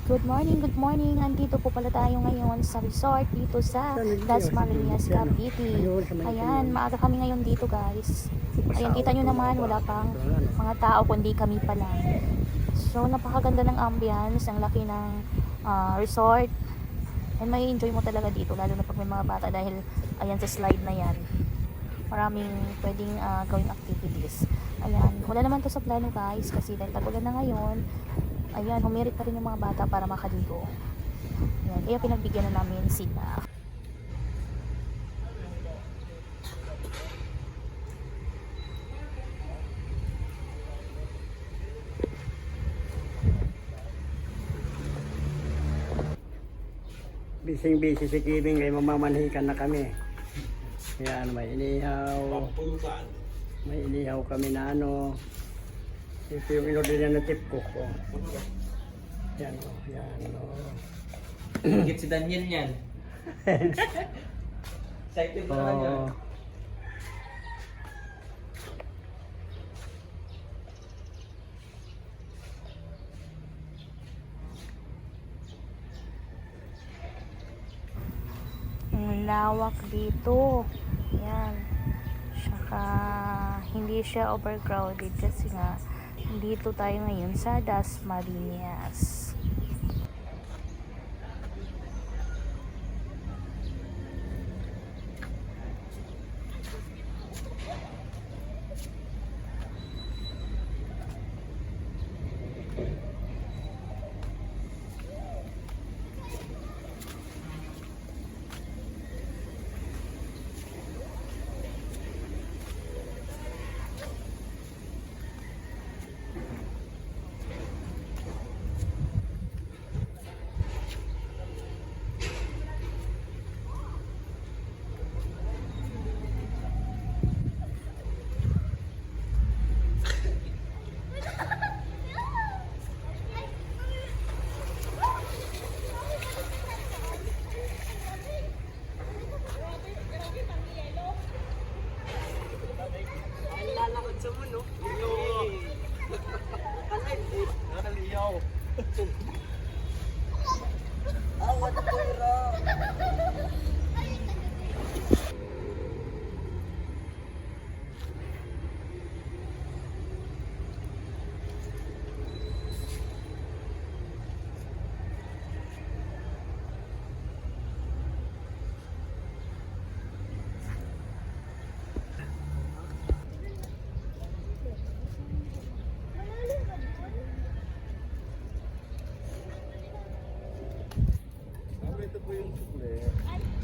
Good morning, good morning. Andito po pala tayo ngayon sa resort dito sa Dasmariñas, Cavite. Ayan, maaga kami ngayon dito guys. Ayan, kita nyo naman, wala pang mga tao kundi kami pa lang. So, napakaganda ng ambience, ang laki ng resort. And may enjoy mo talaga dito, lalo na pag may mga bata dahil ayan sa slide na yan. Maraming pwedeng gawing activities. Ayan, wala naman to sa plano guys kasi dahil tag-ulan na ngayon. Ayan, humirit pa rin yung mga bata para makaligo. Ayan, kaya pinagbigyan na namin sila. Bising-busy si Kibing kay mamamanhikan na kami. Yan, may inihaw kami na ano. Ito yung inorder niya na tip cook. Oh. Yan o, yan o. Higit si Daniel yan. Excited na naman yan. Ang lawak dito. Yan. Saka hindi siya overcrowded kasi nga dito tayo ngayon sa Dasmariñas.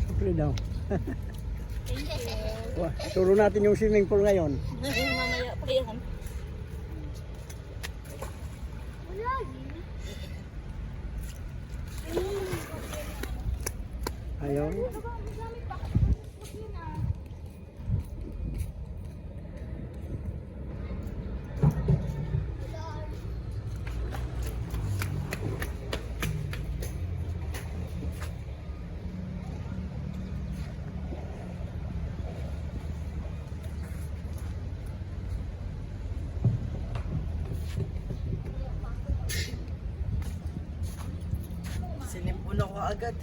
Sukli daw. Wah, turo natin yung swimming pool ngayon. Mamaya pa yan. Ayun. Sinimpun ako agad.